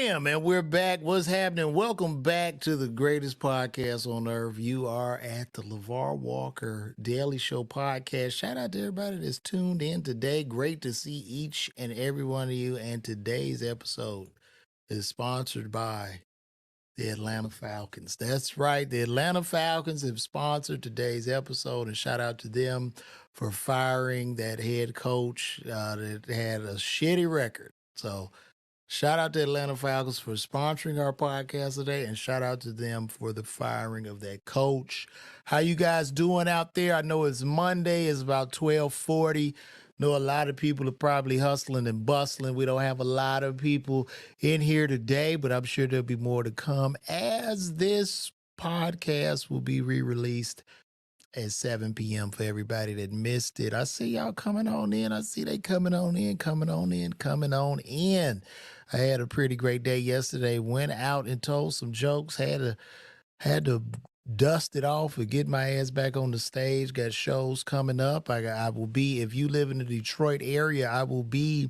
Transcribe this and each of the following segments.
Bam! And we're back. What's happening? Welcome back to the greatest podcast on earth. You are at the LeVar Walker Daily Show podcast. Shout out to everybody that's tuned in today. Great to see each and every one of you. And today's episode is sponsored by the Atlanta Falcons. That's right. The Atlanta Falcons have sponsored today's episode, and shout out to them for firing that head coach that had a shitty record. So, shout out to Atlanta Falcons for sponsoring our podcast today, and shout out to them for the firing of that coach. How you guys doing out there? I know it's Monday. It's about 12:40. Know a lot of people are probably hustling and bustling. We don't have a lot of people in here today, but I'm sure there'll be more to come as this podcast will be re-released at 7 p.m. for everybody that missed it. I see y'all coming on in. I see they coming on in, coming on in, coming on in. I had a pretty great day yesterday. Went out and told some jokes. Had to dust it off and get my ass back on the stage. Got shows coming up. I will be, if you live in the Detroit area, I will be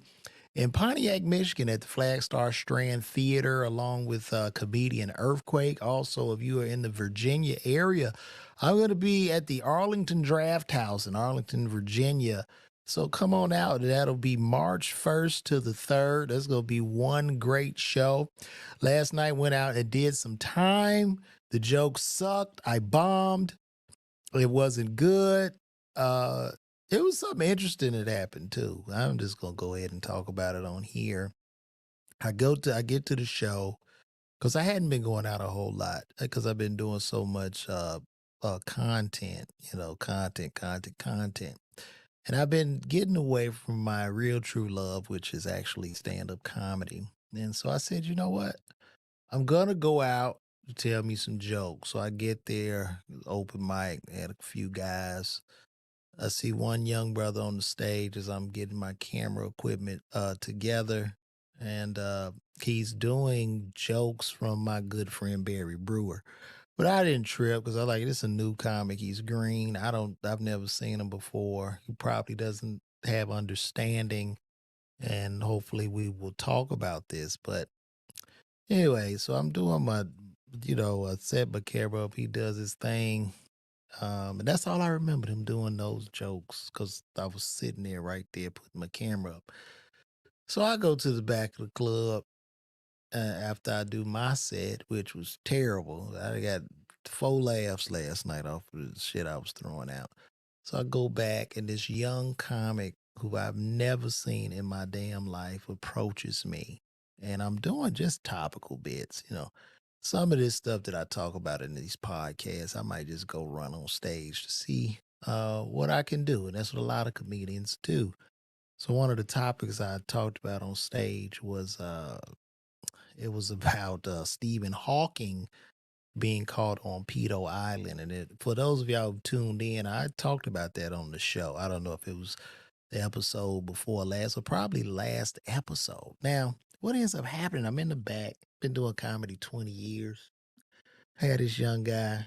in Pontiac, Michigan at the Flagstar Strand Theater along with comedian Earthquake. Also, if you are in the Virginia area, I'm going to be at the Arlington Draft House in Arlington, Virginia. So come on out. That'll be March 1st to the 3rd. That's going to be one great show. Last night went out and did some time. The joke sucked. I bombed. It wasn't good. It was something interesting that happened too. I'm just gonna go ahead and talk about it on here. I get to the show because I hadn't been going out a whole lot because I've been doing so much content, content. And I've been getting away from my real true love, which is actually stand-up comedy. And so I said, you know what? I'm gonna go out to tell me some jokes. So I get there, open mic, had a few guys. I see one young brother on the stage as I'm getting my camera equipment together, and he's doing jokes from my good friend Barry Brewer. But I didn't trip because I like this is a new comic. He's green. I've never seen him before. He probably doesn't have understanding, and hopefully we will talk about this. But anyway, so I'm doing my, I set my camera up. He does his thing. And that's all I remembered him doing those jokes because I was sitting there right there putting my camera up. So I go to the back of the club after I do my set, which was terrible. I got 4 laughs last night off of the shit I was throwing out. So I go back, and this young comic who I've never seen in my damn life approaches me. And I'm doing just topical bits. Some of this stuff that I talk about in these podcasts, I might just go run on stage to see what I can do. And that's what a lot of comedians do. So one of the topics I talked about on stage was it was about Stephen Hawking being caught on Pedo Island. And for those of y'all who tuned in, I talked about that on the show. I don't know if it was the episode before last or probably last episode. Now, what ends up happening, I'm in the back, been doing comedy 20 years. I had this young guy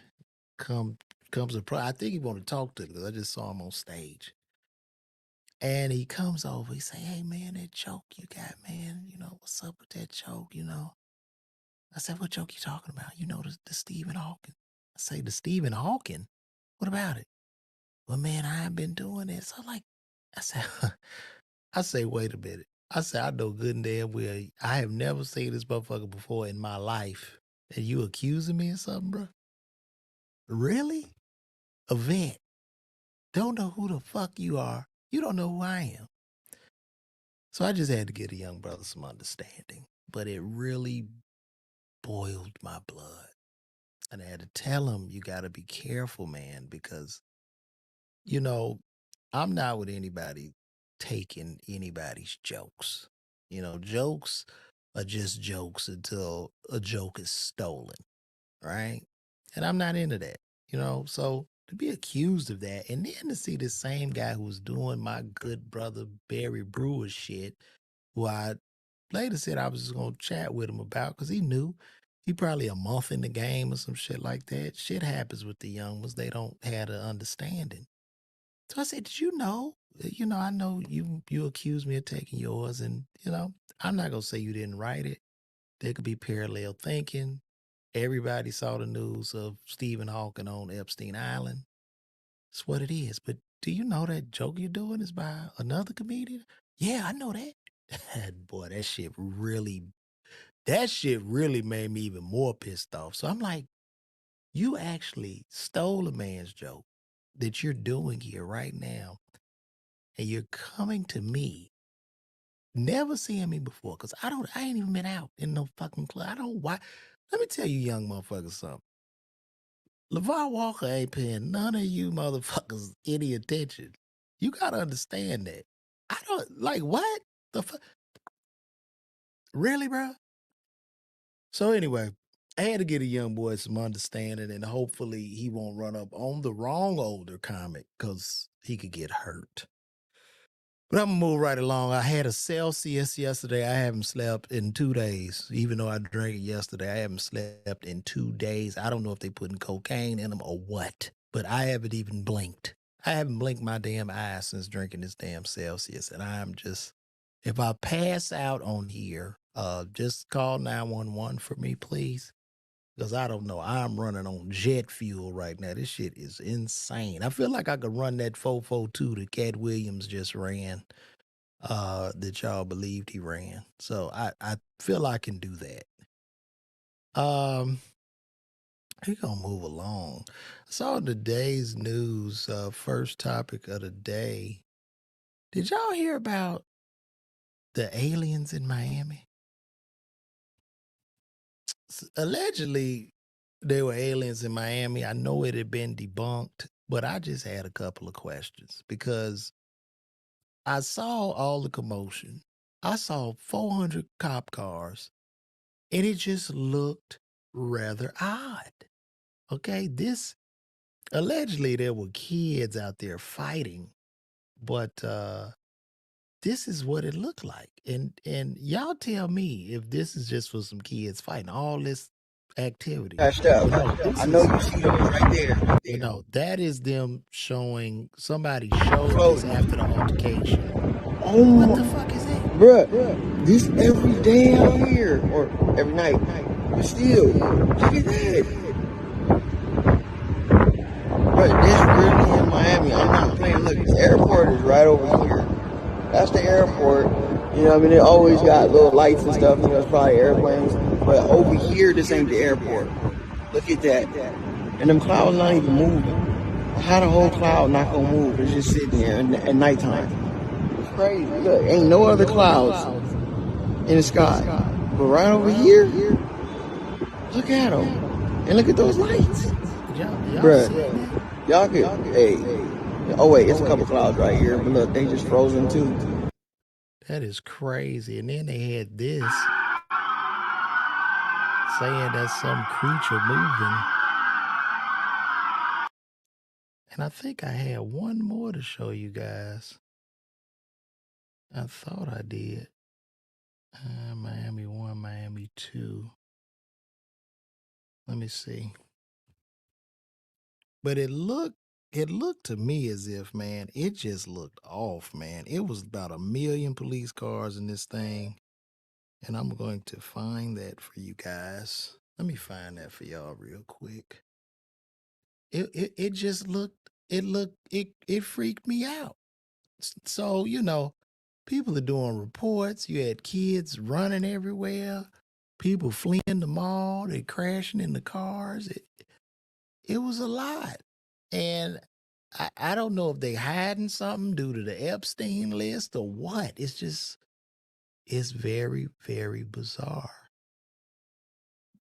comes surprise. I think he wanted to talk to me because I just saw him on stage. And he comes over, he say, hey man, that joke you got, man, what's up with that joke? I said, what joke you talking about? The Stephen Hawking. I say, the Stephen Hawking? What about it? Well, man, I've been doing this. I said, I say, wait a minute. I said, I know good and damn well I have never seen this motherfucker before in my life. And you accusing me of something, bro? Really? A vet. Don't know who the fuck you are. You don't know who I am. So I just had to get a young brother some understanding. But it really boiled my blood. And I had to tell him, you got to be careful, man, because, I'm not with anybody taking anybody's jokes. Jokes are just jokes until a joke is stolen, right? And I'm not into that. So to be accused of that and then to see the same guy who was doing my good brother Barry Brewer shit, who I later said I was just going to chat with him about because he knew he probably a month in the game or some shit like that. Shit happens with the young ones. They don't have an understanding. So I said, did you know? I know you accused me of taking yours and, I'm not going to say you didn't write it. There could be parallel thinking. Everybody saw the news of Stephen Hawking on Epstein Island. It's what it is. But do you know that joke you're doing is by another comedian? Yeah, I know that. Boy, that shit really made me even more pissed off. So I'm like, you actually stole a man's joke that you're doing here right now. And you're coming to me, never seeing me before, because I ain't even been out in no fucking club. I don't why. Let me tell you young motherfuckers something. LeVar Walker ain't paying none of you motherfuckers any attention. You gotta understand that. I don't like what the fuck. Really, bro? So anyway, I had to get a young boy some understanding, and hopefully he won't run up on the wrong older comic because he could get hurt. But I'm gonna move right along. I had a Celsius yesterday. I haven't slept in 2 days. Even though I drank it yesterday, I haven't slept in 2 days. I don't know if they putting cocaine in them or what, but I haven't even blinked. I haven't blinked my damn eyes since drinking this damn Celsius. And I'm just, if I pass out on here, just call 911 for me, please. Because I don't know. I'm running on jet fuel right now. This shit is insane. I feel like I could run that 442 that Cat Williams just ran, that y'all believed he ran. So I feel I can do that. We're gonna move along. I saw today's news, first topic of the day. Did y'all hear about the aliens in Miami? Allegedly, there were aliens in Miami. I know it had been debunked, but I just had a couple of questions because I saw all the commotion. I saw 400 cop cars, and it just looked rather odd. Okay, this allegedly there were kids out there fighting, but this is what it looked like. And y'all tell me if this is just for some kids fighting all this activity. Patched up. No, I know you see those right there. no, that is them showing, somebody showed this after the altercation. Oh, what the fuck is that? Bruh, this every day out here, or every night. But still, look at that. Bruh, this really in Miami. I'm not playing. Look, the airport is right over here. That's the airport. You know what I mean? It always got little lights and stuff. You know, it's probably airplanes. But over here, this ain't the airport. Look at that. And them clouds not even moving. How the whole cloud not gonna move? It's just sitting there at nighttime. It's crazy. Look, ain't no other clouds in the sky. But right over here, look at them. And look at those lights. Bruh, y'all could, hey. Oh wait, it's a couple clouds right here, but look, they just frozen too. That is crazy. And then they had this saying that's some creature moving. And I think I had one more to show you guys. I thought I did. Miami 1, Miami 2. Let me see. But it looked to me as if, man, it just looked off, man. It was about 1 million police cars in this thing. And I'm going to find that for you guys. Let me find that for y'all real quick. It just looked, it freaked me out. So, you know, people are doing reports. You had kids running everywhere, people fleeing the mall, they crashing in the cars. It was a lot. And I don't know if they hiding something due to the Epstein list or what. It's very, very bizarre.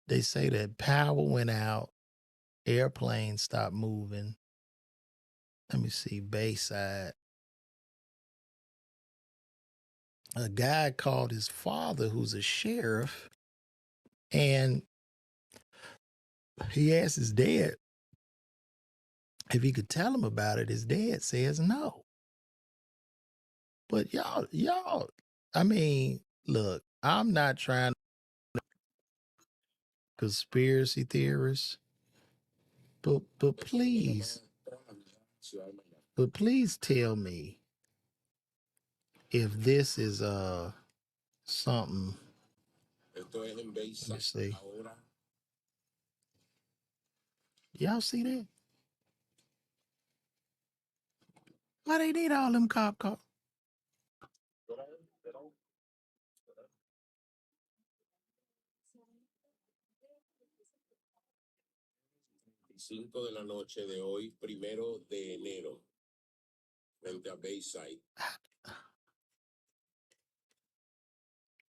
They say that power went out, airplanes stopped moving. Let me see, Bayside. A guy called his father, who's a sheriff, and he asked his dad if he could tell him about it. His dad says no. But y'all, I mean, look, I'm not trying to conspiracy theorists, but please tell me if this is something Let me see. Y'all see that? Why they need all them cop cars?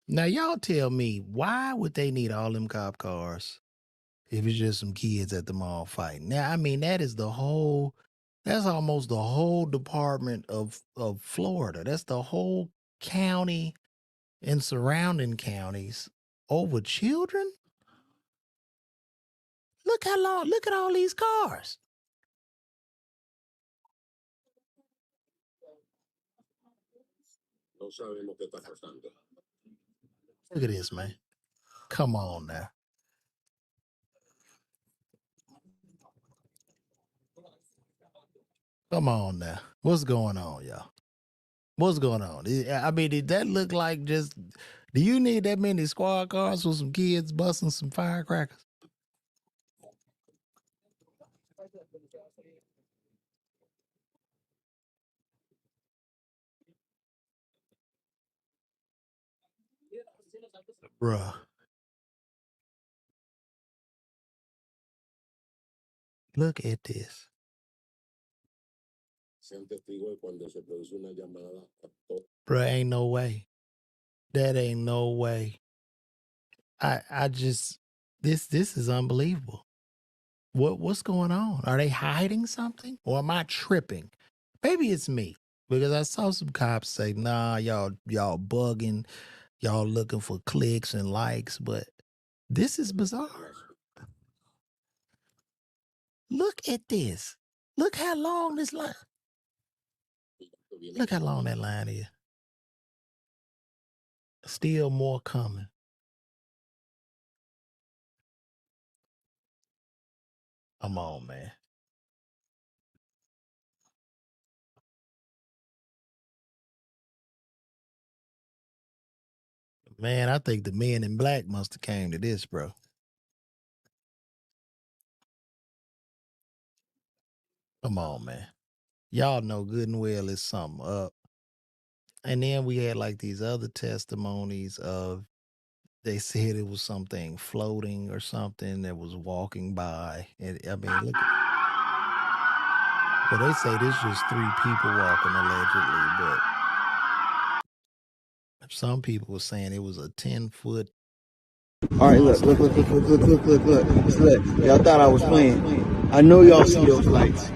Now y'all tell me, why would they need all them cop cars if it's just some kids at the mall fighting? Now, I mean, that's almost the whole department of Florida. That's the whole county and surrounding counties over children. Look at all these cars. Look at this, man. Come on now. Come on now. What's going on, y'all? What's going on? I mean, did that look like just, do you need that many squad cars with some kids busting some firecrackers? Bruh, look at this. Bruh, ain't no way. That ain't no way. I just, this is unbelievable. What's going on? Are they hiding something? Or am I tripping? Maybe it's me. Because I saw some cops say, nah, y'all bugging, y'all looking for clicks and likes, but this is bizarre. Look at this. Look how long this line. Look how long that line is. Still more coming. Come on, man. Man, I think the men in black must have came to this, bro. Come on, man. Y'all know good and well it's something up. And then we had like these other testimonies of, they said it was something floating or something that was walking by. And I mean, look, well, they say this just three people walking allegedly, but some people were saying it was a 10-foot. All right, look. Y'all thought I was playing. I know y'all see those lights.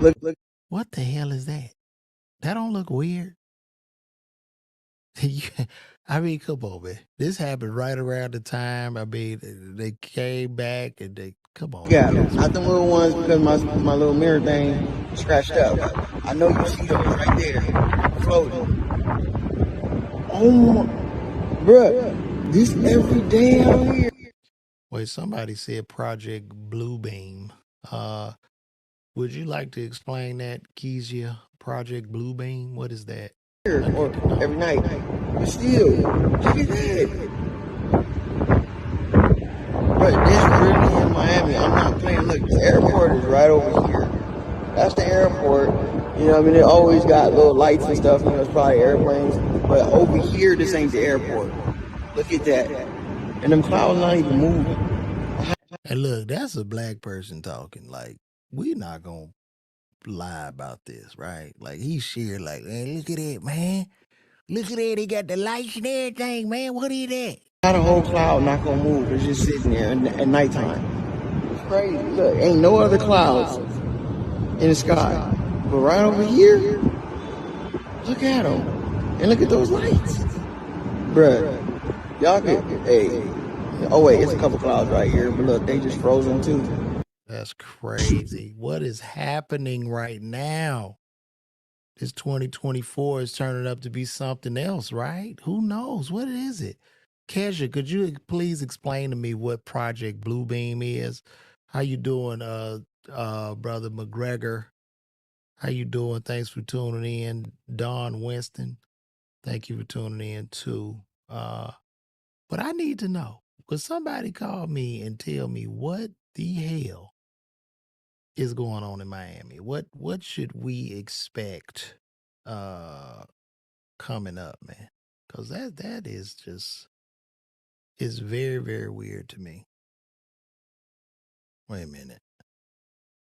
Look. What the hell is that? That don't look weird. I mean, come on, man. This happened right around the time. I mean, they came back and they, come on. Yeah, not the little ones because my little mirror thing scratched up. I know you see those right there floating. Oh my, bruh, this every day out here. Wait, somebody said Project Bluebeam. Would you like to explain that, Kezia? Project Bluebeam? What is that? Or every night. But still, look at that. But this really in Miami. I'm not playing. Look, the airport is right over here. That's the airport. You know what I mean? They always got little lights and stuff. You know, it's probably airplanes. But over here, this ain't the airport. Look at that. And them clouds not even moving. And look, that's a black person talking. Like, we're not going to lie about this, right? Like, he shared, like, man, look at that, man. Look at that. They got the lights and everything, man. What is that? Not a whole cloud not gonna move. It's just sitting there at nighttime. It's crazy. Look, ain't no other clouds in the sky. But right over here, look at them. And look at those lights. Bruh, y'all could, hey. Oh, wait, it's a couple clouds right here. But look, they just frozen too. That's crazy. What is happening right now? This 2024 is turning up to be something else, right? Who knows? What is it? Kesha, could you please explain to me what Project Bluebeam is? How you doing, brother McGregor? How you doing? Thanks for tuning in. Don Winston, thank you for tuning in too. But I need to know, would somebody call me and tell me what the hell is going on in Miami? What should we expect coming up, man? Because that is just is very, very weird to me. Wait a minute.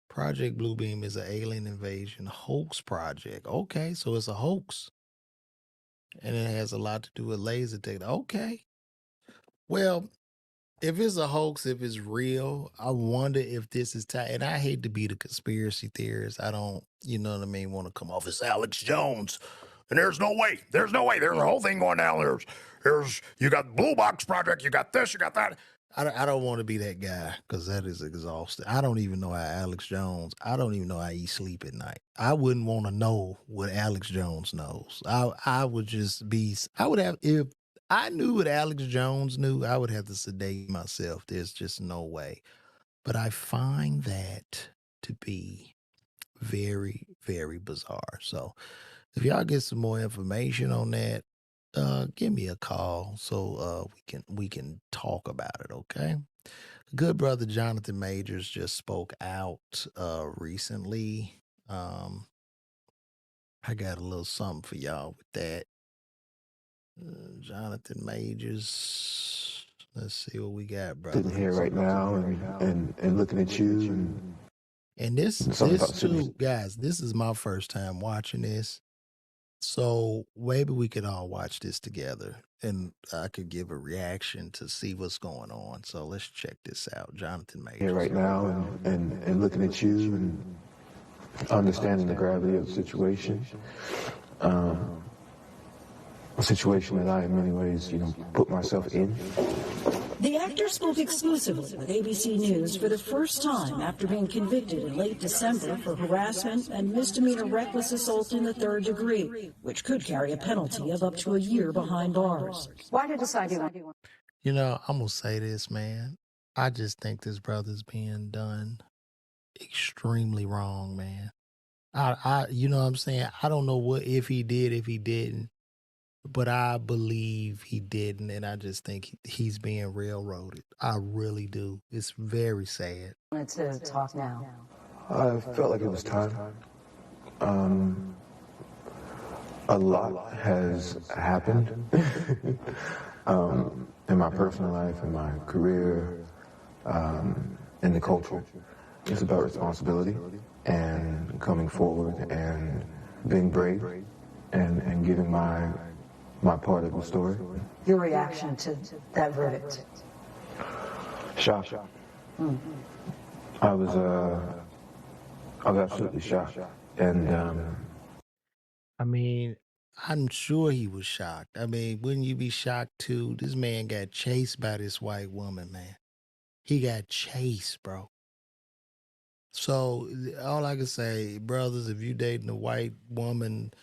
Project Bluebeam is an alien invasion hoax project. Okay, so it's a hoax. And it has a lot to do with laser tech. Okay. Well, if it's a hoax, if it's real, I wonder if this is tied. And I hate to be the conspiracy theorist. I don't, you know what I mean, want to come off as Alex Jones. And there's no way. There's no way. There's a whole thing going down. There's you got Blue Box Project. You got this. You got that. I don't want to be that guy because that is exhausting. I don't even know how Alex Jones. I don't even know how he sleep at night. I wouldn't want to know what Alex Jones knows. I would just be. I would have if I knew what Alex Jones knew. I would have to sedate myself. There's just no way. But I find that to be very, very bizarre. So if y'all get some more information on that, give me a call so we can talk about it, okay? Good brother Jonathan Majors just spoke out recently. I got a little something for y'all with that. Jonathan Majors. Let's see what we got, brother. Sitting here right now and looking at you and this too, guys, this is my first time watching this. So maybe we could all watch this together and I could give a reaction to see what's going on. So let's check this out. Jonathan Majors. here right now and looking at you and understanding the gravity of the situation. A situation that I, in many ways, put myself in. The actor spoke exclusively with ABC News for the first time after being convicted in late December for harassment and misdemeanor reckless assault in the third degree, which could carry a penalty of up to a year behind bars. Why did decide you want? You know, I'm going to say this, man. I just think this brother's being done extremely wrong, man. You know what I'm saying? I don't know what if he did, if he didn't. But I believe he didn't, and I just think he's being railroaded. I really do. It's very sad. I wanted to talk now. I felt like it was time. A lot has happened in my personal life, in my career, in the culture. It's about responsibility and coming forward and being brave and giving my part of the story. Your reaction to that verdict? Shocked. I was absolutely shocked. And I mean, I'm sure he was shocked. I mean, wouldn't you be shocked too? This man got chased by this white woman, man. He got chased, bro. So all I can say, brothers, if you dating a white woman,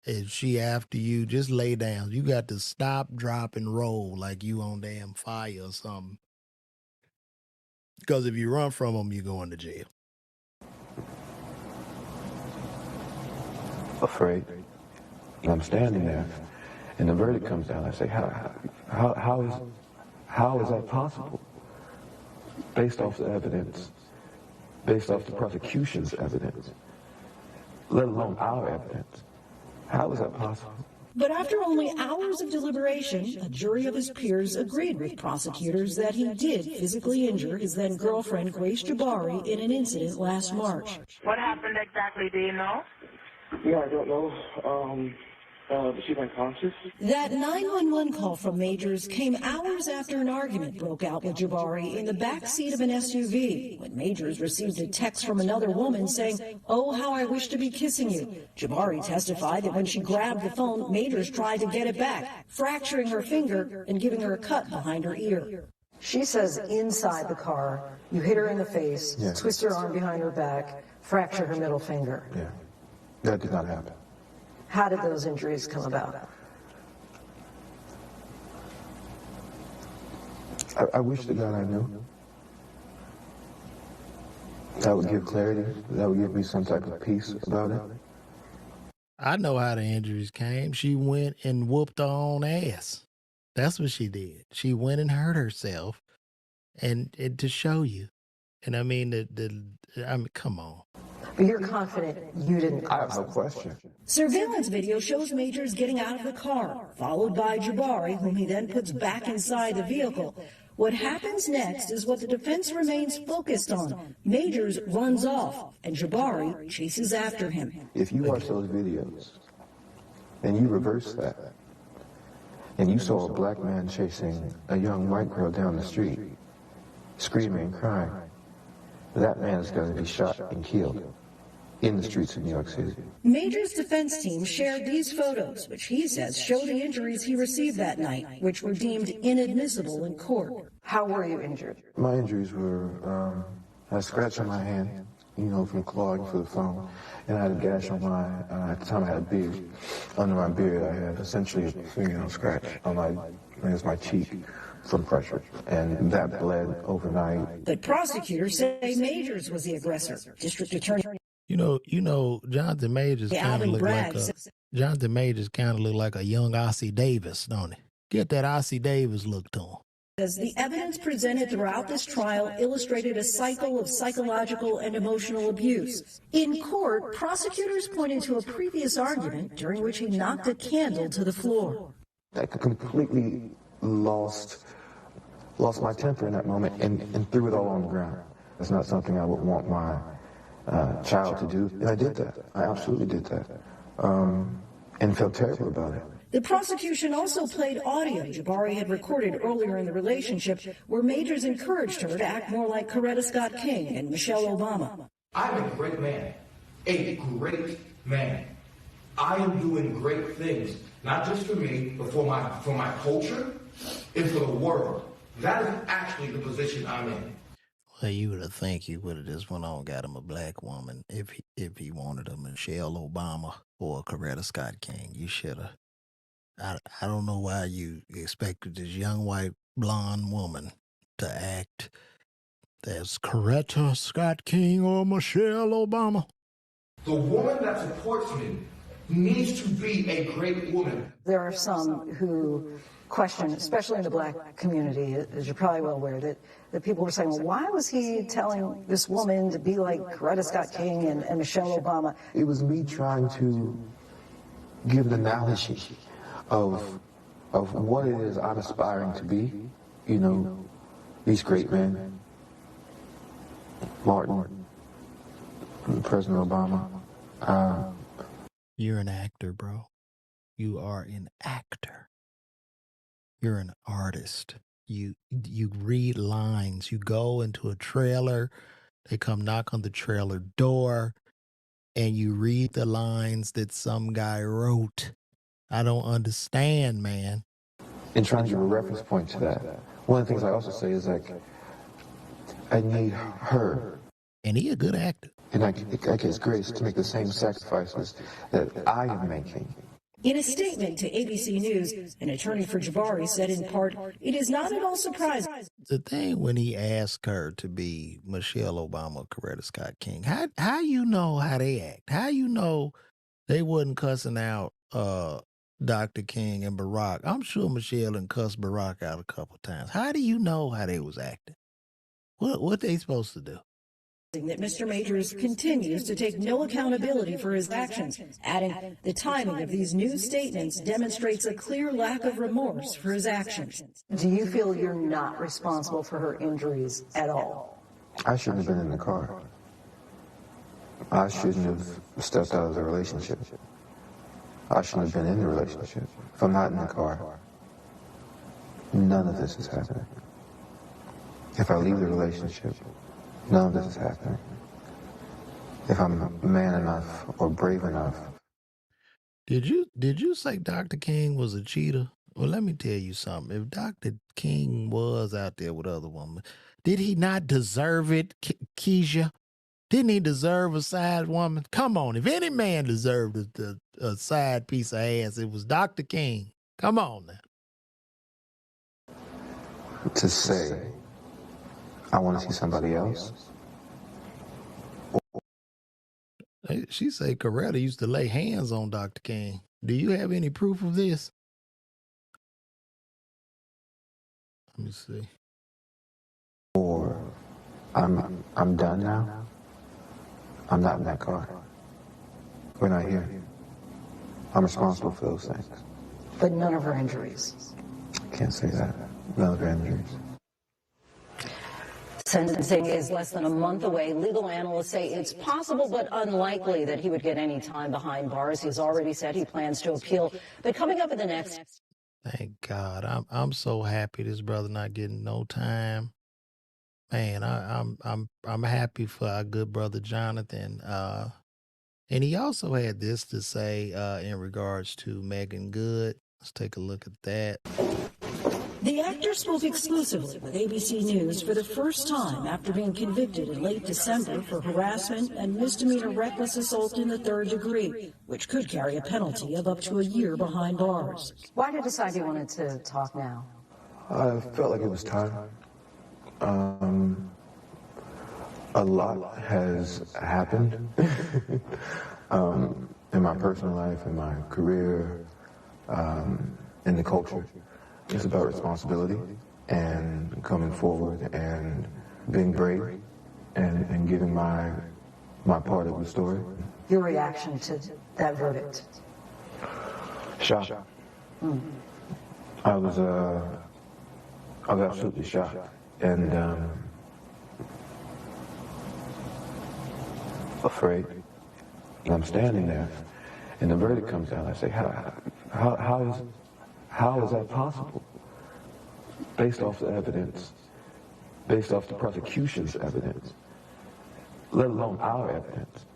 if she after you, just lay down. You got to stop, drop, and roll like you on damn fire or something. Because if you run from them, you're going to jail. Afraid. And I'm standing there, and the verdict comes down. I say, how is that possible? Based off the evidence, based off the prosecution's evidence, let alone our evidence. How is that possible? But after only hours of deliberation, a jury of his peers agreed with prosecutors that he did physically injure his then-girlfriend Grace Jabari in an incident last March. What happened exactly, do you know? Yeah, I don't know. She's unconscious. That 911 call from Majors came hours after an argument broke out with Jabari in the back seat of an SUV when Majors received a text from another woman saying, "Oh, how I wish to be kissing you." Jabari testified that when she grabbed the phone, Majors tried to get it back, fracturing her finger and giving her a cut behind her ear. She says inside the car, you hit her in the face, twist her arm behind her back, fracture her middle finger. Yeah, that did not happen. How did those injuries come about? I wish to God I knew. That would give clarity. That would give me some type of peace about it. I know how the injuries came. She went and whooped her own ass. That's what she did. She went and hurt herself, and to show you. And I mean, I mean, come on. But you're confident you didn't. I have no question. Surveillance video shows Majors getting out of the car, followed by Jabari, whom he then puts back inside the vehicle. What happens next is what the defense remains focused on. Majors runs off, and Jabari chases after him. If you watch those videos and you reverse that, and you saw a black man chasing a young white girl down the street, screaming and crying, that man is going to be shot and killed in the streets of New York City. Major's defense team shared these photos, which he says show the injuries he received that night, which were deemed inadmissible in court. How were you injured? My injuries were, I had a scratch on my hand, from clawing for the phone, and I had a gash on at the time I had a beard. Under my beard, I had essentially a fingernail scratch on my cheek from pressure, and that bled overnight. But prosecutors say Majors was the aggressor. District Attorney Jonathan Majors kind of look like a young Ossie Davis, don't he? Get that Ossie Davis look to him. says the evidence presented throughout this trial illustrated a cycle of psychological and emotional abuse. In court, prosecutors pointed to a previous argument during which he knocked a candle to the floor. I completely lost my temper in that moment and threw it all on the ground. It's not something I would want my child to do. And I did that. I absolutely did that. And felt terrible about it. The prosecution also played audio Jabari had recorded earlier in the relationship where Majors encouraged her to act more like Coretta Scott King and Michelle Obama. I'm a great man. A great man. I am doing great things, not just for me, but for my culture and for the world. That is actually the position I'm in. Well, you would have think he would have just went on and got him a black woman if he wanted a Michelle Obama or a Coretta Scott King. You should have. I don't know why you expected this young white blonde woman to act as Coretta Scott King or Michelle Obama. The woman that supports me needs to be a great woman. There are some who question, especially in the black community, as you're probably well aware, that people were saying, well, why was he telling this woman to be like Coretta Scott King and Michelle Obama? It was me trying to give an analogy of what it is I'm aspiring to be. You know, these great men, Martin, President Obama. You're an actor, bro. You are an actor. You're an artist. You read lines. You go into a trailer. They come knock on the trailer door, and you read the lines that some guy wrote. I don't understand, man. And trying to give a reference point to that. One of the things I also say is like, I need her. And he a good actor. And I guess grace to make the same sacrifices that I am making. In a statement to ABC News, an attorney for Jabari said in part, it is not at all surprising. The thing when he asked her to be Michelle Obama or Coretta Scott King, how you know how they act? How you know they wasn't cussing out Dr. King and Barack? I'm sure Michelle done cussed Barack out a couple times. How do you know how they was acting? What they supposed to do? That Mr. Majors continues to take no accountability for his actions, adding the timing of these new statements demonstrates a clear lack of remorse for his actions. Do you feel you're not responsible for her injuries at all? I shouldn't have been in the car. I shouldn't have stepped out of the relationship. I shouldn't have been in the relationship. If I'm not in the car, none of this is happening. If I leave the relationship, none of this is happening. If I'm man enough or brave enough. Did you say Dr. King was a cheater? Well, let me tell you something. If Dr. King was out there with other women, did he not deserve it, Keisha? Didn't he deserve a side woman? Come on, if any man deserved a side piece of ass, it was Dr. King. Come on now. To say, I want to see somebody else. She say Coretta used to lay hands on Dr. King. Do you have any proof of this? Let me see. Or I'm done now. I'm not in that car. We're not here. I'm responsible for those things. But none of her injuries. Can't say that. None of her injuries. Sentencing is less than a month away. Legal analysts say it's possible but unlikely that he would get any time behind bars. He's already said he plans to appeal. But coming up in the next... Thank God. I'm so happy this brother not getting no time. Man, I'm happy for our good brother Jonathan. And he also had this to say in regards to Megan Good. Let's take a look at that. The actor spoke exclusively with ABC News for the first time after being convicted in late December for harassment and misdemeanor reckless assault in the third degree, which could carry a penalty of up to a year behind bars. Why did you decide you wanted to talk now? I felt like it was time. A lot has happened in my personal life, in my career, in the culture. It's about responsibility and coming forward and being brave and giving my part of the story. Your reaction to that verdict? Shocked. I was absolutely shocked. And afraid. And I'm standing there, and the verdict comes down. I say, how is that possible? Based off the evidence, based off the prosecution's evidence, let alone our evidence.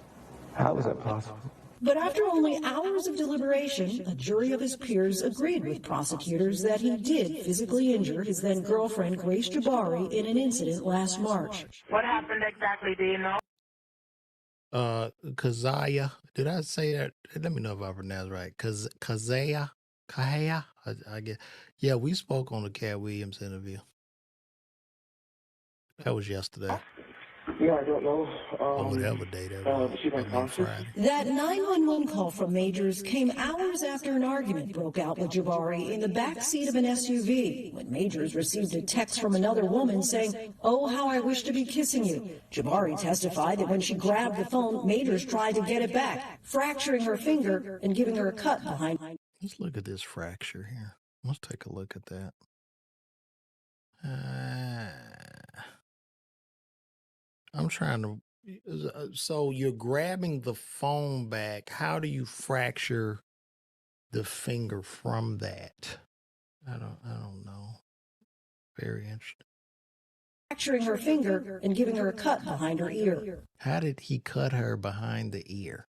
How is that possible? But after only hours of deliberation, a jury of his peers agreed with prosecutors that he did physically injure his then-girlfriend Grace Jabari in an incident last March. What happened exactly, do you know? Kazaya. Did I say that? Let me know if I pronounced right. Kahea? I guess. Yeah, we spoke on the Cat Williams interview. That was yesterday. Yeah, I don't know. Or whatever day that was. She went conscious. Friday. That 911 call from Majors came hours after an argument broke out with Jabari in the back seat of an SUV when Majors received a text from another woman saying, "Oh, how I wish to be kissing you." Jabari testified that when she grabbed the phone, Majors tried to get it back, fracturing her finger and giving her a cut behind. Let's look at this fracture here. Let's take a look at that. I'm trying to. So you're grabbing the phone back. How do you fracture the finger from that? I don't know. Very interesting. Fracturing her finger and giving her a cut behind her ear. How did he cut her behind the ear?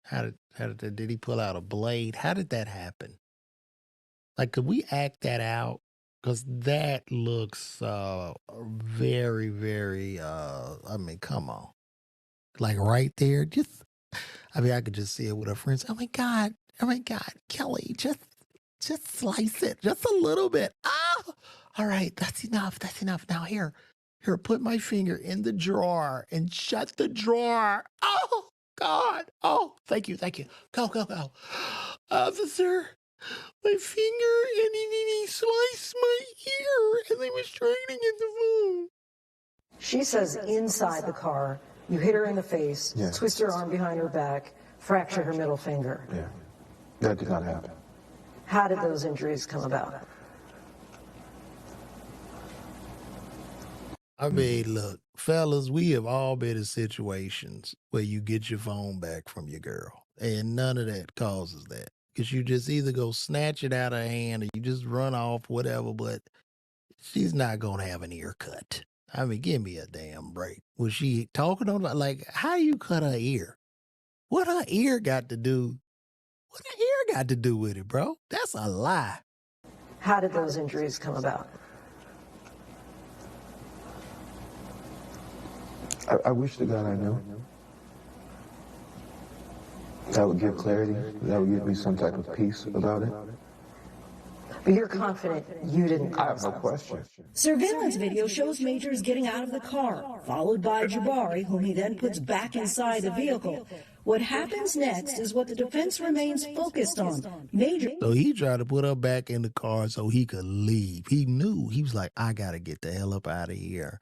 How did he pull out a blade? How did that happen? Like, could we act that out? Because that looks very, very, I mean, come on. Like right there, I could just see it with her friends. Oh my God, Kelly, just slice it just a little bit. Oh, all right, that's enough. Now here, put my finger in the drawer and shut the drawer. Oh God, oh, thank you. Go. Officer, my finger, and he sliced my ear as I was trying to get the phone. She says inside the car, you hit her in the face, twist her arm behind her back, fracture her middle finger. Yeah, that did not happen. How did those injuries come about? I mean, look, fellas, we have all been in situations where you get your phone back from your girl, and none of that causes that. Because you just either go snatch it out of her hand or you just run off, whatever, but she's not going to have an ear cut. I mean, give me a damn break. Was she talking on, like, how do you cut her ear? What her ear got to do? What her ear got to do with it, bro? That's a lie. How did those injuries come about? I wish to God I knew. That would give clarity. That would give me some type of peace about it. But you're confident you didn't. I have no question. Surveillance video shows Majors getting out of the car, followed by Jabari, whom he then puts back inside the vehicle. What happens next is what the defense remains focused on. So he tried to put her back in the car so he could leave. He knew. He was like, I got to get the hell up out of here.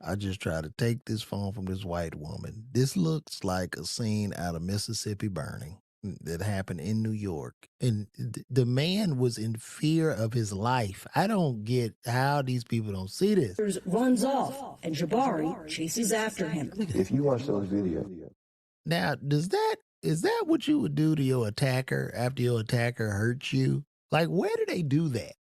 I just tried to take this phone from this white woman. This looks like a scene out of Mississippi Burning that happened in New York. And the man was in fear of his life. I don't get how these people don't see this. Runs off, and Jabari chases after him. If you watch those videos. Now, is that what you would do to your attacker after your attacker hurts you? Like, where do they do that?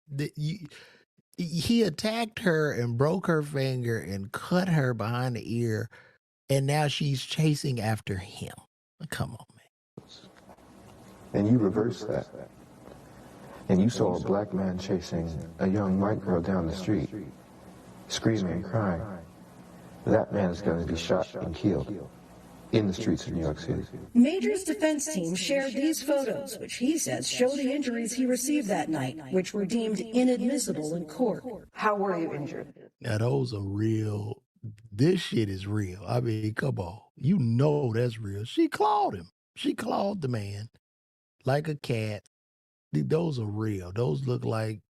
He attacked her and broke her finger and cut her behind the ear, and now she's chasing after him. Come on, man. And you reverse that. And you saw a black man chasing a young white girl down the street, screaming and crying. That man is going to be shot and killed in the streets of New York City. Major's defense team shared these photos, which he says show the injuries he received that night, which were deemed inadmissible in court. How were you injured? Now, those are real. This shit is real. I mean, come on. You know that's real. She clawed him. She clawed the man like a cat. Those are real. Those look like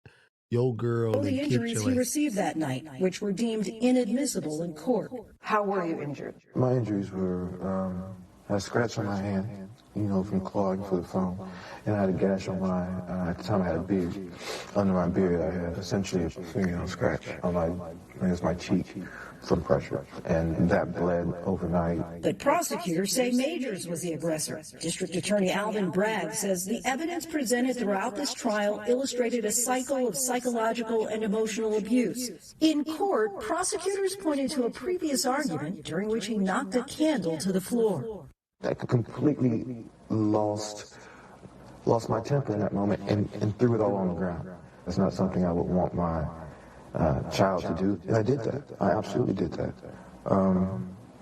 your girl. Show the injuries he received that night, which were deemed inadmissible in court. How were you injured? My injuries were, I had a scratch on my hand, from clawing for the phone. And I had a gash on at the time I had a beard. Under my beard, I had essentially a fingernail scratch on my cheek from pressure. And that bled overnight. But prosecutors say Majors was the aggressor. District Attorney Alvin Bragg says the evidence presented throughout this trial illustrated a cycle of psychological and emotional abuse. In court, prosecutors pointed to a previous argument during which he knocked a candle to the floor. I completely lost my temper in that moment and threw it all on the ground. It's not something I would want my child to do. And I did that. I absolutely did that.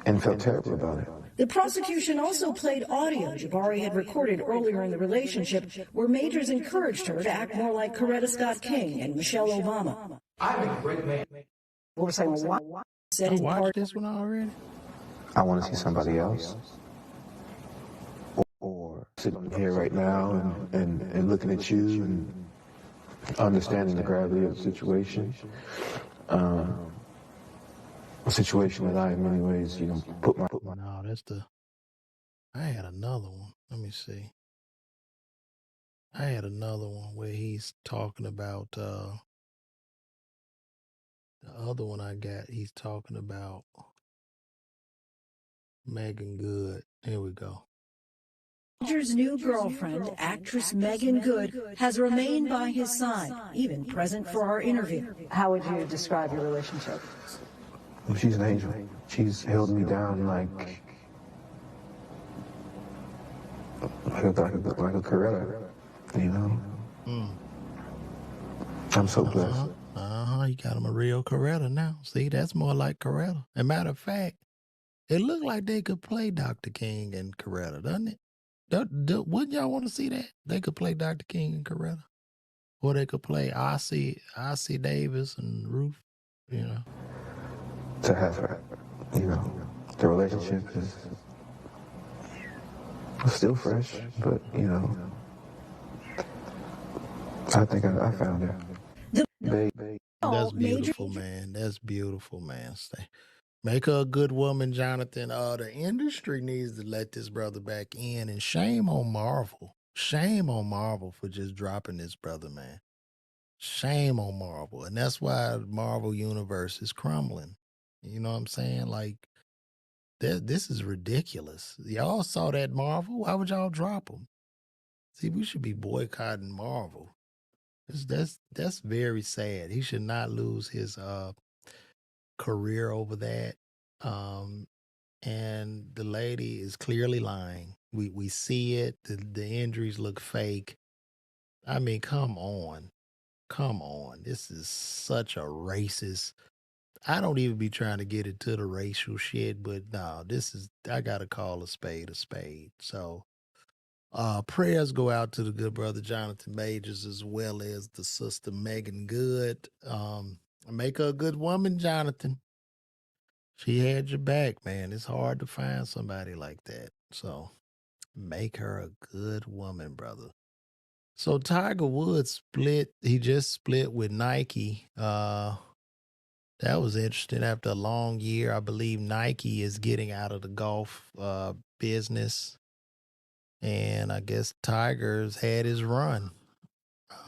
And felt terrible about it. The prosecution also played audio Jabari had recorded earlier in the relationship where Majors encouraged her to act more like Coretta Scott King and Michelle Obama. I'm a great man. What was saying? What? Said I in watched part, this one already. I want to see somebody else. Or sitting here right now and looking at you and understanding the gravity of the situation. A situation that I, in many ways, put my... No, I had another one. Let me see. I had another one where he's talking about, the other one I got, he's talking about Megan Good. Here we go. Majors' new girlfriend, actress Megan Good, has remained by his side, even present for our interview. How would you describe your relationship? Well, she's an angel. She's held me down like a Coretta, I'm so blessed. You got him a real Coretta now. See, that's more like Coretta. As a matter of fact, it looked like they could play Dr. King and Coretta, doesn't it? Wouldn't y'all want to see that? They could play Dr. King and Coretta. Or they could play Ossie Davis and Ruth, To have her, the relationship is still fresh, but, I think I found her. That's beautiful, man. That's beautiful, man. Make her a good woman, Jonathan. The industry needs to let this brother back in, and shame on Marvel. Shame on Marvel for just dropping this brother, man. Shame on Marvel. And that's why the Marvel universe is crumbling. You know what I'm saying? Like, this is ridiculous. Y'all saw that Marvel? Why would y'all drop them? See, we should be boycotting Marvel. That's very sad. He should not lose his career over that. And the lady is clearly lying. We see it. The injuries look fake. I mean, come on. This is such a racist. I don't even be trying to get into the racial shit, but no, I gotta call a spade a spade. So prayers go out to the good brother Jonathan Majors as well as the sister Megan Good. Make her a good woman, Jonathan. She had your back, man. It's hard to find somebody like that. So Make her a good woman, brother. So Tiger Woods split. He just split with Nike. That was interesting. After a long year, I believe Nike is getting out of the golf business, and I guess Tiger's had his run.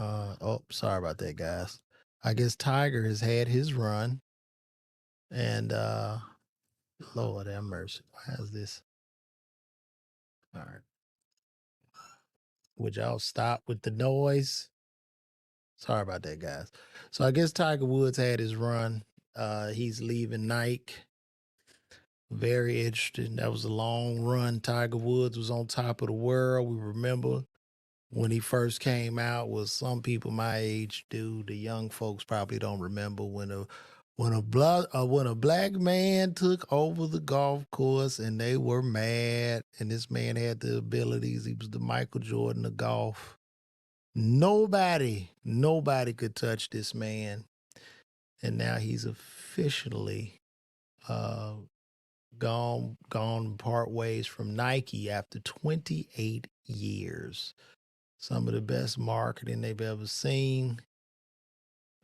Oh, sorry about that, guys. I guess Tiger has had his run, and Lord have mercy. How's this? All right. Would y'all stop with the noise? Sorry about that, guys. So I guess Tiger Woods had his run. He's leaving Nike. Very interesting. That was a long run. Tiger Woods was on top of the world. We remember when he first came out. Was some people my age do. The young folks probably don't remember when a black man took over the golf course and they were mad. And this man had the abilities. He was the Michael Jordan of golf. Nobody could touch this man. And now he's officially uh, gone part ways from Nike after 28 years. Some of the best marketing they've ever seen.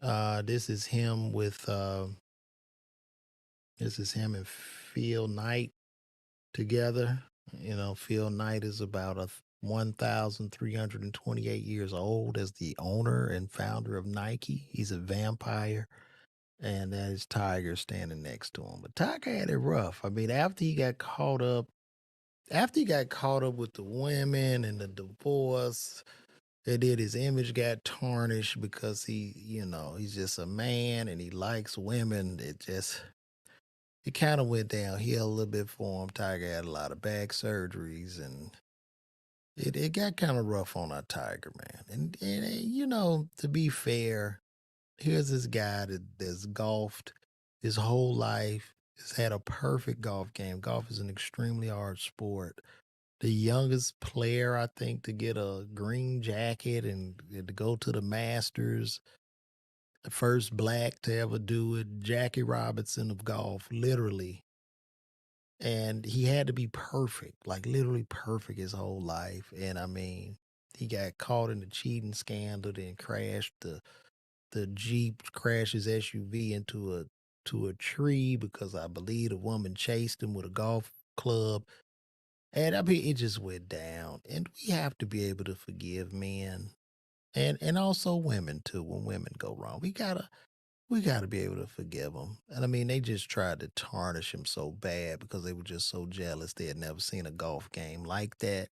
This is him and Phil Knight together. You know, Phil Knight is about 1,328 years old as the owner and founder of Nike. He's a vampire. And that is Tiger standing next to him. But Tiger had it rough. I mean, after he got caught up with the women and the divorce, it did his image got tarnished because he's just a man and he likes women. It kind of went downhill a little bit for him. Tiger had a lot of back surgeries and it got kind of rough on our Tiger, man. And to be fair, here's this guy that's golfed his whole life, has had a perfect golf game. Golf is an extremely hard sport. The youngest player, I think, to get a green jacket and to go to the Masters, the first black to ever do it, Jackie Robinson of golf, literally. And he had to be perfect, like literally perfect his whole life. And I mean, he got caught in the cheating scandal, then crashed the Jeep crashes SUV into a tree because I believe the woman chased him with a golf club. And I mean, it just went down. And we have to be able to forgive men and also women too when women go wrong. We gotta be able to forgive them. And I mean, they just tried to tarnish him so bad because they were just so jealous they had never seen a golf game like that.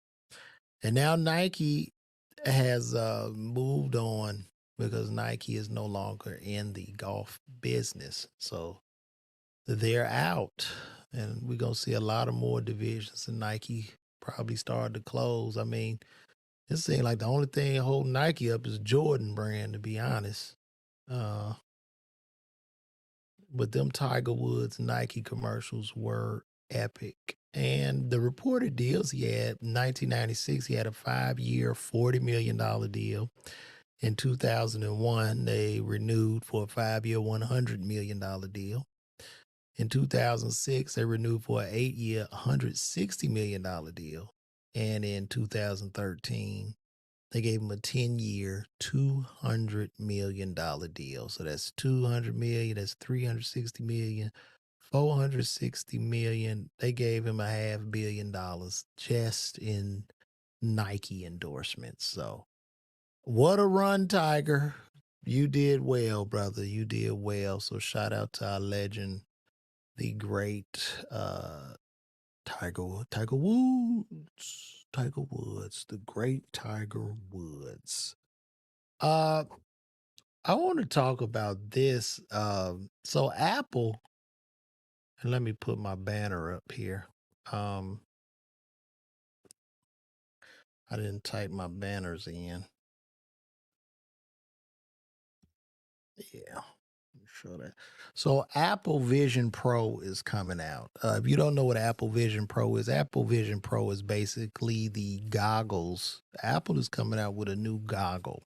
And now Nike has moved on because Nike is no longer in the golf business. So they're out. And we're going to see a lot of more divisions. And Nike probably started to close. I mean, it seems like the only thing holding Nike up is Jordan brand, to be honest. Uh, but them Tiger Woods Nike commercials were epic. And the reported deals he had in 1996, he had a 5-year, $40 million deal. In 2001, they renewed for a 5-year, $100 million deal. In 2006, they renewed for an 8-year, $160 million deal. And in 2013, they gave him a 10-year, $200 million deal. So that's $200 million, that's $360 million, $460 million. They gave him a $500 million just in Nike endorsements. So what a run, Tiger. You did well, brother. You did well. So shout out to our legend, the great Tiger Woods. Tiger Woods, the great Tiger Woods. Uh I want to talk about this. So Apple, and let me put my banner up here. Um I didn't type my banners in. Yeah. Show that. So Apple Vision Pro is coming out. If you don't know what Apple Vision Pro is basically the goggles. Apple is coming out with a new goggle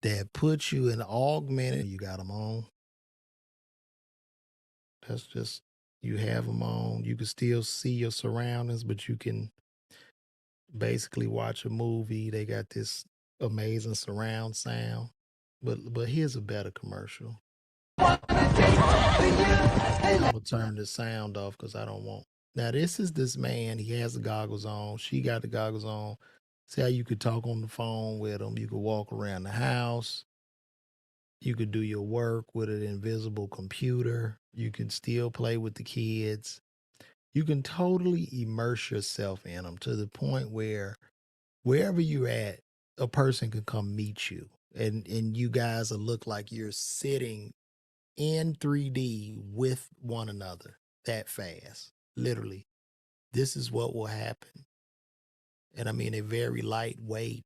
that puts you in augmented. You got them on. That's just, you have them on. You can still see your surroundings, but you can basically watch a movie. They got this amazing surround sound. But here's a better commercial. I'm gonna turn the sound off because I don't want. Now this is this man. He has the goggles on. She got the goggles on. See how you could talk on the phone with him. You could walk around the house. You could do your work with an invisible computer. You can still play with the kids. You can totally immerse yourself in them to the point where wherever you're at, a person can come meet you. And you guys will look like you're sitting in 3D with one another that fast. Literally. This is what will happen. And I mean, they're very lightweight.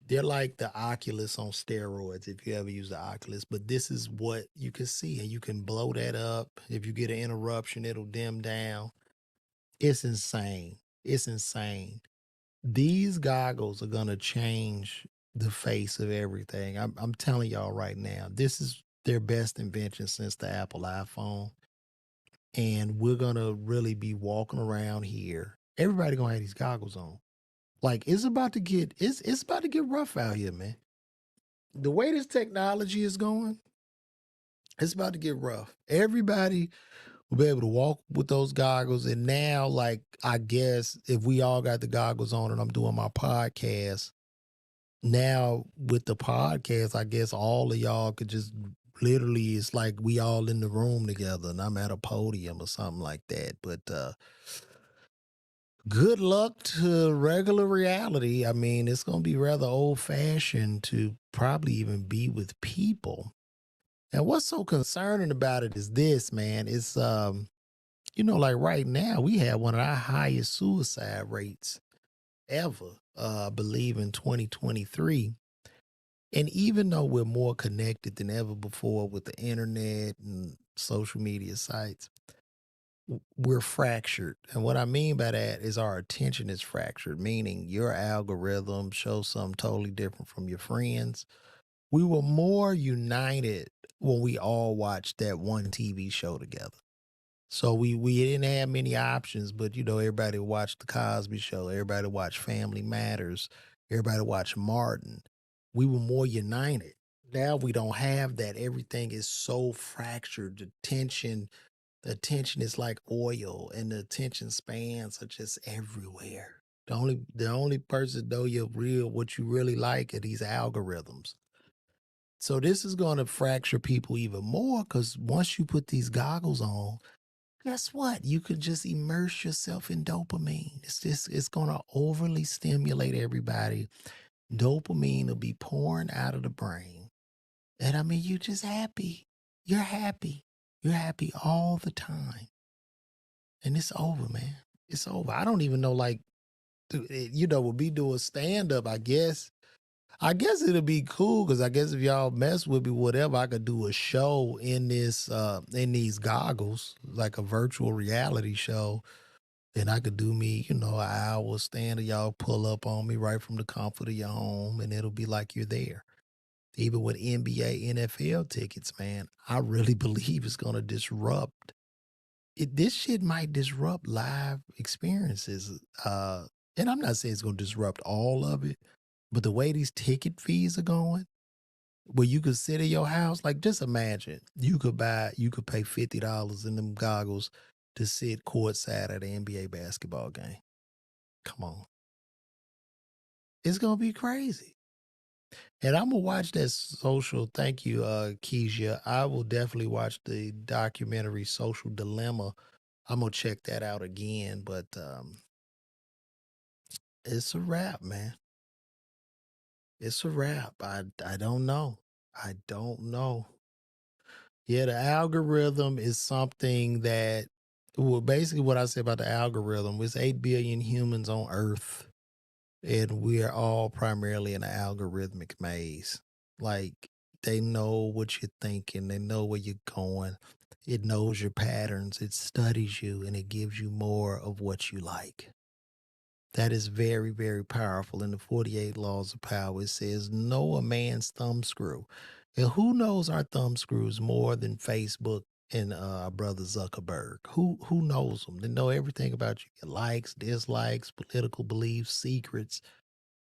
They're like the Oculus on steroids, if you ever use the Oculus. But this is what you can see, and you can blow that up. If you get an interruption, it'll dim down. It's insane. It's insane. These goggles are gonna change the face of everything. I'm telling y'all right now, this is their best invention since the Apple iPhone. And we're gonna really be walking around here. Everybody gonna have these goggles on. Like it's about to get it's about to get rough out here, man. The way this technology is going, it's about to get rough. Everybody will be able to walk with those goggles. And now, like, I guess if we all got the goggles on and I'm doing my podcast, now with the podcast, I guess all of y'all could just literally, it's like we all in the room together and I'm at a podium or something like that. But good luck to regular reality. I mean, it's going to be rather old fashioned to probably even be with people. And what's so concerning about it is this, man. It's like right now we have one of our highest suicide rates ever, I believe in 2023. And even though we're more connected than ever before with the internet and social media sites, we're fractured. And what I mean by that is our attention is fractured, meaning your algorithm shows something totally different from your friends. We were more united when we all watched that one TV show together. So we didn't have many options, but everybody watched the Cosby Show, everybody watched Family Matters, everybody watched Martin. We were more united. Now we don't have that. Everything is so fractured. The attention is like oil, and the attention spans are just everywhere. The only person know what you really like are these algorithms. So this is going to fracture people even more because once you put these goggles on, guess what? You could just immerse yourself in dopamine. It's going to overly stimulate everybody. Dopamine will be pouring out of the brain. And I mean, you're just happy. You're happy. You're happy all the time. And it's over, man. It's over. I don't even know, like, with me doing stand up, I guess it'll be cool because I guess if y'all mess with me, whatever, I could do a show in in these goggles, like a virtual reality show. And I could do me, an hour stand and y'all pull up on me right from the comfort of your home and it'll be like you're there. Even with NBA, NFL tickets, man, I really believe it's going to disrupt this shit might disrupt live experiences. And I'm not saying it's going to disrupt all of it, but the way these ticket fees are going, where you could sit in your house, like just imagine you could pay $50 in them goggles to sit courtside at an NBA basketball game. Come on. It's going to be crazy. And I'm going to watch that social, thank you, Keisha. I will definitely watch the documentary Social Dilemma. I'm going to check that out again, but it's a wrap, man. It's a wrap. I don't know. I don't know. Yeah, the algorithm is something that, well, basically what I say about the algorithm is 8 billion humans on Earth, and we are all primarily in an algorithmic maze. Like, they know what you're thinking, they know where you're going, it knows your patterns, it studies you, and it gives you more of what you like. That is very, very powerful. In the 48 Laws of Power, it says, know a man's thumb screw. And who knows our thumb screws more than Facebook and our brother Zuckerberg. Who knows them? They know everything about you. Your likes, dislikes, political beliefs, secrets.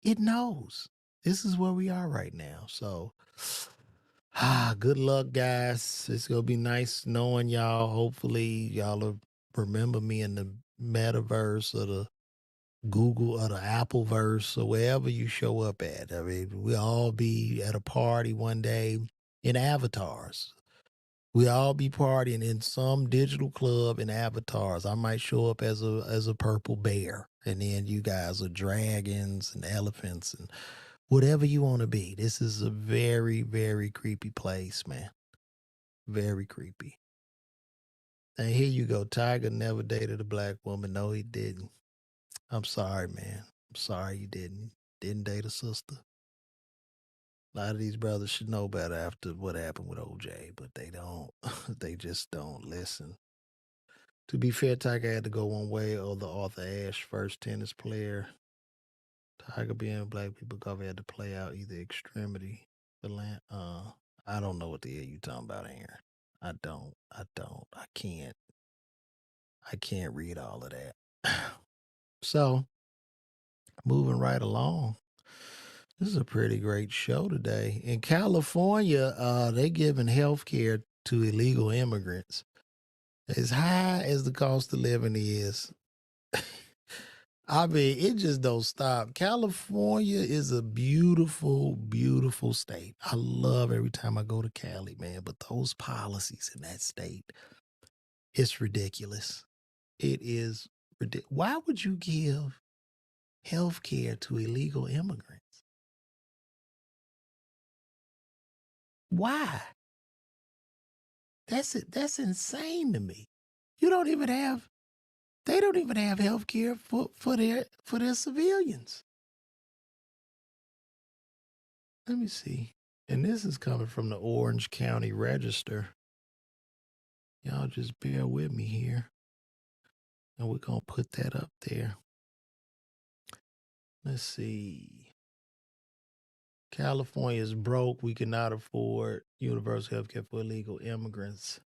It knows. This is where we are right now. So good luck, guys. It's gonna be nice knowing y'all. Hopefully y'all will remember me in the metaverse or the Google or the Appleverse or wherever you show up at. I mean, we'll all be at a party one day in avatars. We all be partying in some digital club in avatars. I might show up as a purple bear, and then you guys are dragons and elephants and whatever you want to be. This is a very, very creepy place, man. Very creepy. And here you go. Tiger never dated a black woman. No, he didn't. I'm sorry, man. I'm sorry you didn't. Didn't date a sister. A lot of these brothers should know better after what happened with OJ, but they don't. They just don't listen. To be fair, Tiger had to go one way or the Arthur Ashe first tennis player. Tiger being black people cover had to play out either extremity. I don't know what the hell you talking about here. I don't. I can't. I can't read all of that. So, moving right along. This is a pretty great show today. In California, they giving health care to illegal immigrants. As high as the cost of living is, I mean, it just don't stop. California is a beautiful, beautiful state. I love every time I go to Cali, man. But those policies in that state, it's ridiculous. It is ridiculous. Why would you give health care to illegal immigrants? Why? That's insane to me. You don't even have they don't even have health care for their civilians. Let me see. And this is coming from the Orange County Register. Y'all just bear with me here. And we're gonna put that up there. Let's see. California is broke. We cannot afford universal health care for illegal immigrants.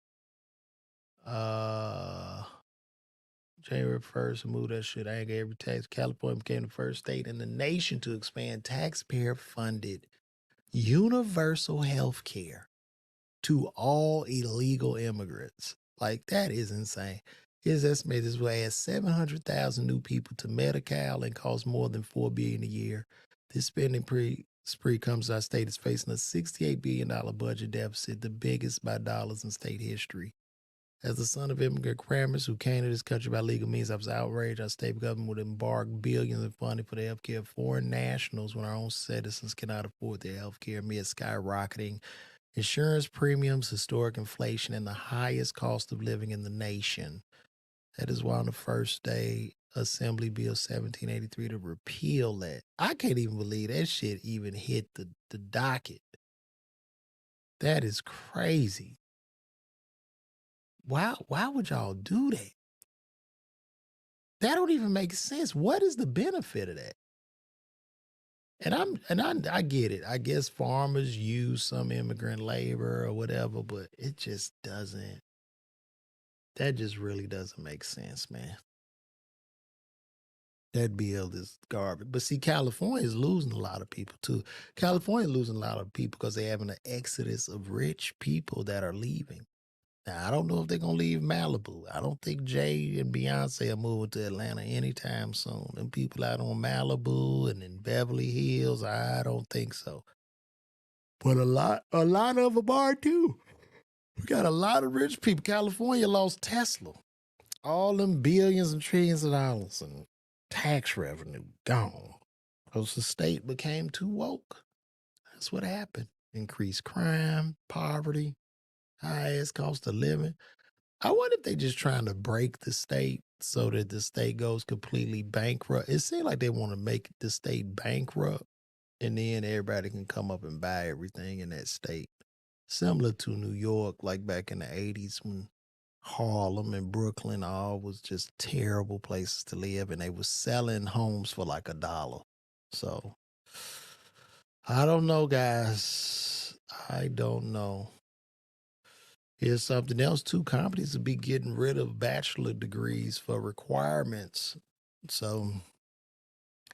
January 1st, move that shit. I ain't got every tax. California became the first state in the nation to expand taxpayer-funded universal health care to all illegal immigrants. Like, that is insane. It is estimated this will add 700,000 new people to Medi-Cal and cost more than $4 billion a year. This spending spree comes as our state is facing a $68 billion budget deficit, the biggest by dollars in state history. As the son of immigrant grammars who came to this country by legal means, I was outraged our state government would embark billions in funding for the health care of foreign nationals when our own citizens cannot afford their health care amid skyrocketing insurance premiums, historic inflation, and the highest cost of living in the nation. That is why on the first day, Assembly Bill 1783 to repeal that. I can't even believe that shit even hit the docket. That is crazy. Why would y'all do that? That don't even make sense. What is the benefit of that? And I get it. I guess farmers use some immigrant labor or whatever, but it just doesn't. That just really doesn't make sense, man. That bill is garbage. But see, California is losing a lot of people too. California losing a lot of people because they're having an exodus of rich people that are leaving. Now, I don't know if they're going to leave Malibu. I don't think Jay and Beyonce are moving to Atlanta anytime soon. Them people out on Malibu and in Beverly Hills, I don't think so. But a lot of them are too. We got a lot of rich people. California lost Tesla. All them billions and trillions of dollars in tax revenue gone. Because the state became too woke. That's what happened. Increased crime, poverty, highest cost of living. I wonder if they just trying to break the state so that the state goes completely bankrupt. It seems like they want to make the state bankrupt, and then everybody can come up and buy everything in that state. Similar to New York, like back in the 80s when Harlem and Brooklyn all was just terrible places to live, and they was selling homes for like $1. So, I don't know, guys. I don't know. Here's something else too. Companies will be getting rid of bachelor degrees for requirements. So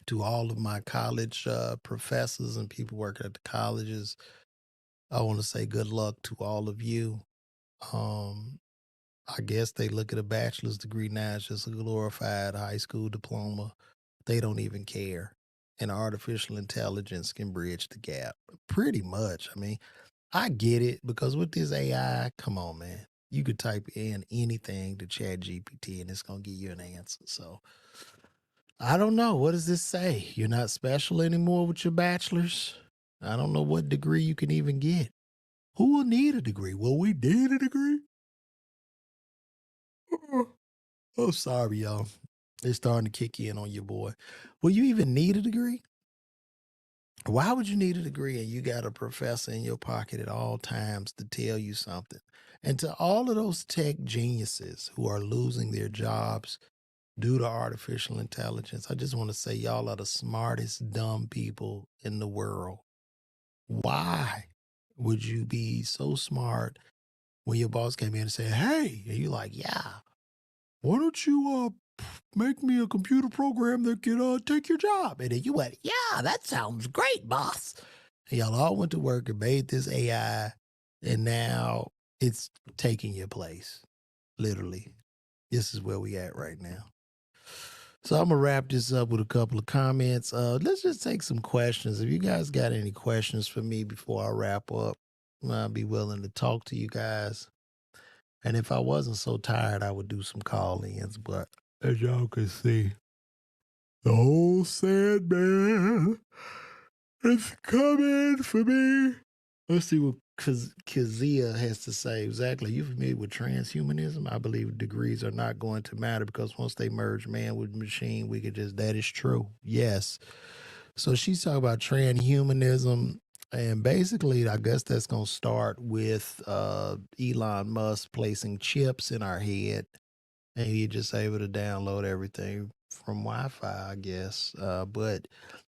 to all of my college professors and people working at the colleges, I want to say good luck to all of you. Um, I guess they look at a bachelor's degree now as just a glorified high school diploma. They don't even care. And artificial intelligence can bridge the gap pretty much. I mean, I get it because with this AI, come on, man. You could type in anything to Chat GPT and it's going to give you an answer. So I don't know. What does this say? You're not special anymore with your bachelor's? I don't know what degree you can even get. Who will need a degree? Will we need a degree? Oh, sorry, y'all. It's starting to kick in on your boy. Will you even need a degree? Why would you need a degree and you got a professor in your pocket at all times to tell you something? And to all of those tech geniuses who are losing their jobs due to artificial intelligence, I just want to say y'all are the smartest dumb people in the world. Why would you be so smart when your boss came in and said, "Hey," and you're like, "Yeah, why don't you make me a computer program that can take your job?" And then you went, "Yeah, that sounds great, boss." And y'all all went to work and made this AI, and now it's taking your place. Literally. This is where we at right now. So I'm gonna wrap this up with a couple of comments. Let's just take some questions. If you guys got any questions for me before I wrap up, I'll be willing to talk to you guys. And if I wasn't so tired, I would do some call-ins. But as y'all can see, the whole Sandman is coming for me. Let's see what Kazia has to say. Exactly. You familiar with transhumanism? I believe degrees are not going to matter because once they merge man with machine, we could just, that is true. Yes. So she's talking about transhumanism. And basically, I guess that's going to start with Elon Musk placing chips in our head and you're just able to download everything from Wi-Fi, I guess. But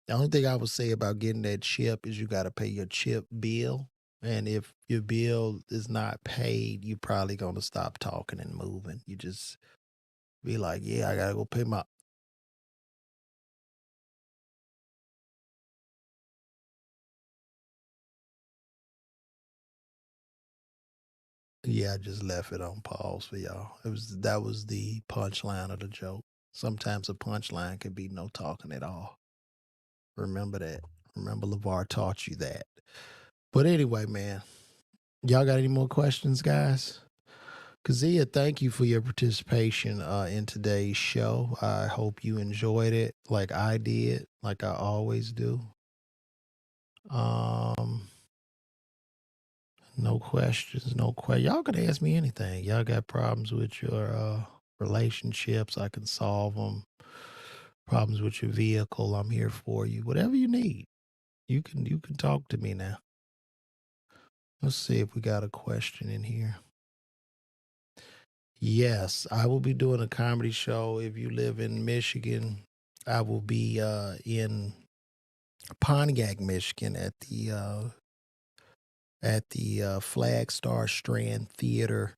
the only thing I would say about getting that chip is you got to pay your chip bill. And if your bill is not paid, you're probably going to stop talking and moving. You just be like, yeah, I got to go pay my. Yeah, I just left it on pause for y'all. That was the punchline of the joke. Sometimes a punchline can be no talking at all. Remember that. Remember LeVar taught you that. But anyway, man, y'all got any more questions, guys? Kazia, thank you for your participation in today's show. I hope you enjoyed it like I did, like I always do. Um, no questions, no questions. Y'all can ask me anything. Y'all got problems with your relationships, I can solve them. Problems with your vehicle, I'm here for you. Whatever you need, you can talk to me now. Let's see if we got a question in here. Yes, I will be doing a comedy show. If you live in Michigan, I will be in Pontiac, Michigan at the Flag Star Strand Theater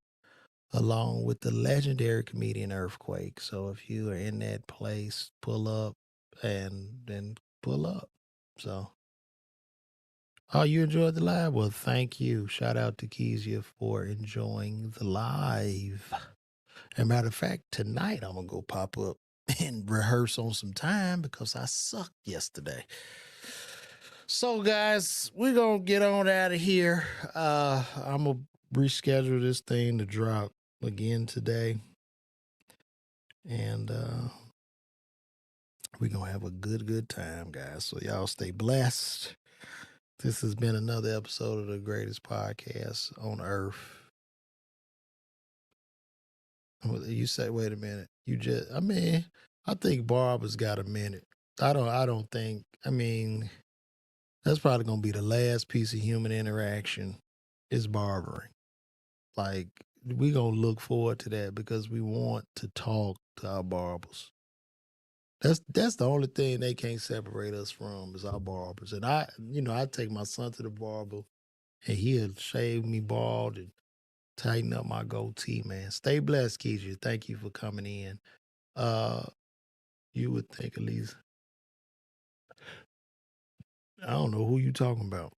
along with the legendary comedian Earthquake. So if you are in that place, pull up and then pull up. So oh, you enjoyed the live? Well, thank you. Shout out to Kezia for enjoying the live. As a matter of fact, tonight I'm gonna go pop up and rehearse on some time because I sucked yesterday. So guys, we're gonna get on out of here. I'm gonna reschedule this thing to drop again today. And we're gonna have a good time, guys. So y'all stay blessed. This has been another episode of the greatest podcast on earth. You say, wait a minute. I think Barbara's got a minute. I don't think, that's probably going to be the last piece of human interaction is barbering. Like, we going to look forward to that because we want to talk to our barbers. That's the only thing they can't separate us from is our barbers. And I take my son to the barber and he'll shave me bald and Tighten up my goatee, man. Stay blessed, Keisha. Thank you for coming in. You would think at least, I don't know who you talking about.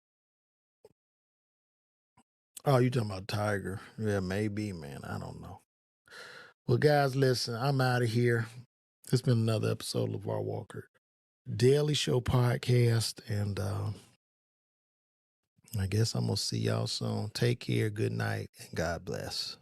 Oh, you talking about Tiger. Yeah, maybe, man. I don't know. Well, guys, listen, I'm out of here. It's been another episode of LeVar Walker Daily Show podcast. And I guess I'm going to see y'all soon. Take care. Good night. And God bless.